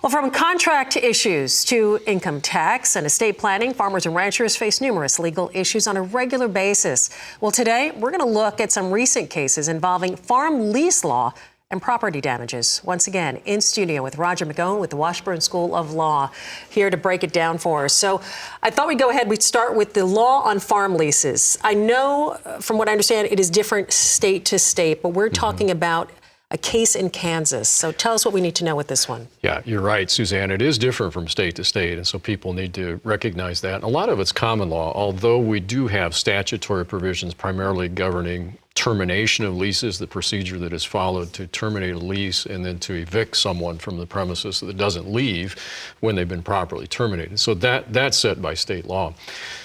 Well, from contract issues to income tax and estate planning, farmers and ranchers face numerous legal issues on a regular basis. Well, today we're going to look at some recent cases involving farm lease law and property damages. Once again, in studio with Roger McEowen with the Washburn School of Law, here to break it down for us. So I thought we'd start with the law on farm leases. I know, from what I understand, it is different state to state, but we're talking about a case in Kansas. So tell us what we need to know with this one. Yeah, you're right, Suzanne. It is different from state to state, and so people need to recognize that. And a lot of it's common law, although we do have statutory provisions primarily governing termination of leases, the procedure that is followed to terminate a lease and then to evict someone from the premises that doesn't leave when they've been properly terminated. So that's set by state law.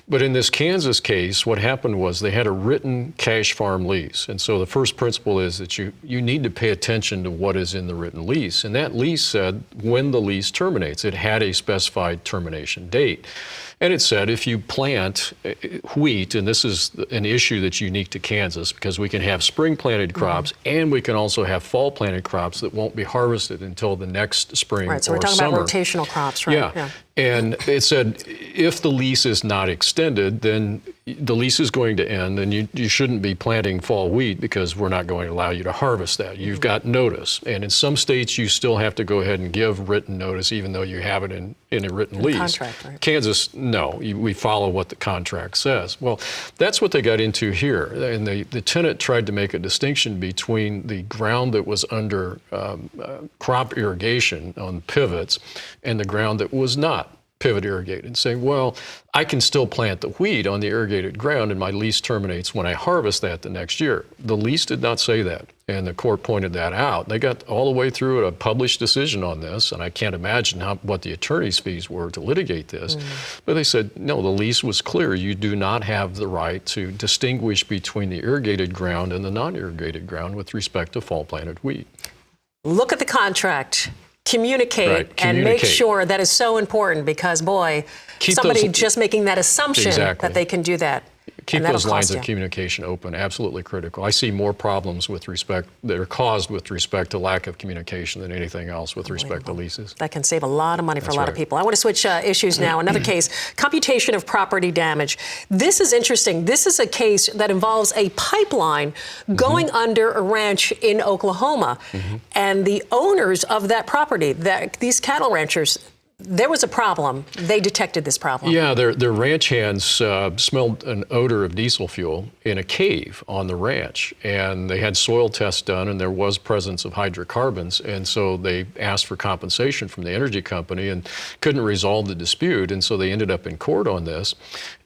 But in this Kansas case, what happened was they had a written cash farm lease. And so the first principle is that you need to pay attention to what is in the written lease. And that lease said when the lease terminates. It had a specified termination date. And it said if you plant wheat, and this is an issue that's unique to Kansas because we can have spring planted crops and we can also have fall planted crops that won't be harvested until the next spring or summer. Right, so we're talking about rotational crops, right? Yeah. And it said if the lease is not extended, then the lease is going to end and you shouldn't be planting fall wheat because we're not going to allow you to harvest that. You've got notice. And in some states, you still have to go ahead and give written notice even though you have it in a written lease. Contract, right? Kansas, no. We follow what the contract says. Well, that's what they got into here. And the tenant tried to make a distinction between the ground that was under crop irrigation on pivots and the ground that was not pivot irrigated, saying, well, I can still plant the wheat on the irrigated ground and my lease terminates when I harvest that the next year. The lease did not say that, and the court pointed that out. They got all the way through a published decision on this, and I can't imagine what the attorney's fees were to litigate this, but they said, no, the lease was clear. You do not have the right to distinguish between the irrigated ground and the non-irrigated ground with respect to fall planted wheat. Look at the contract. Communicate and make sure. That is so important because, boy, somebody just making that assumption that they can do that. Keep those lines of communication open, absolutely critical. I see more problems that are caused with respect to lack of communication than anything else with respect to leases. That can save a lot of money for a lot of people. I want to switch issues now. Another case, computation of property damage. This is interesting. This is a case that involves a pipeline going under a ranch in Oklahoma. And the owners of that property, these cattle ranchers, there was a problem. They detected this problem. Yeah, their ranch hands smelled an odor of diesel fuel in a cave on the ranch. And they had soil tests done, and there was presence of hydrocarbons. And so they asked for compensation from the energy company and couldn't resolve the dispute. And so they ended up in court on this.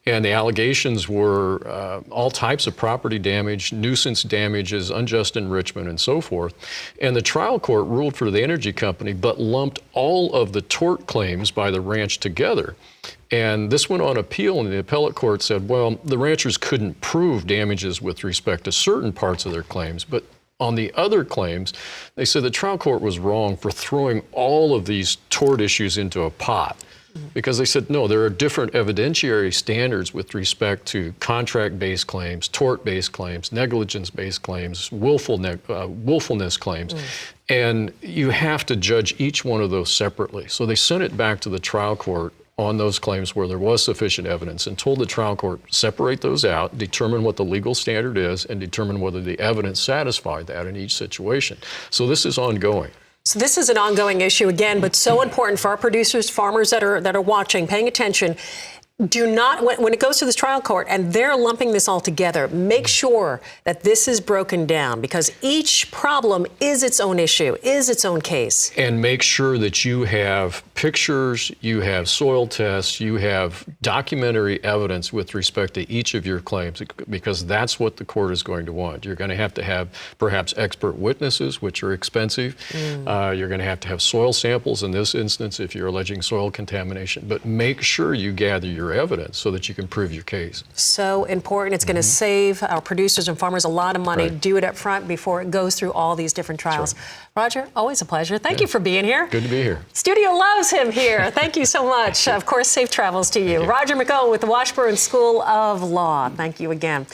And the allegations were all types of property damage, nuisance damages, unjust enrichment, and so forth. And the trial court ruled for the energy company, but lumped all of the tort claims by the ranch together. And this went on appeal, and the appellate court said, well, the ranchers couldn't prove damages with respect to certain parts of their claims, but on the other claims, they said the trial court was wrong for throwing all of these tort issues into a pot. Because they said, no, there are different evidentiary standards with respect to contract-based claims, tort-based claims, negligence-based claims, willfulness claims. And you have to judge each one of those separately. So they sent it back to the trial court on those claims where there was sufficient evidence and told the trial court, separate those out, determine what the legal standard is, and determine whether the evidence sadified that in each situation. So this is ongoing. So this is an ongoing issue again, but so important for our producers, farmers that are watching, paying attention. Do not, when it goes to this trial court and they're lumping this all together, make sure that this is broken down because each problem is its own issue, is its own case. And make sure that you have pictures, you have soil tests, you have documentary evidence with respect to each of your claims because that's what the court is going to want. You're going to have perhaps expert witnesses, which are expensive. You're going to have soil samples in this instance if you're alleging soil contamination. But make sure you gather your evidence so that you can prove your case. So important. It's going to save our producers and farmers a lot of money. Do it up front before it goes through all these different trials. Roger, always a pleasure. Thank you for being here. Good to be here. Studio loves him here. Thank you so much. Of course, safe travels to you. Roger McEowen with the Washburn School of Law. Thank you again.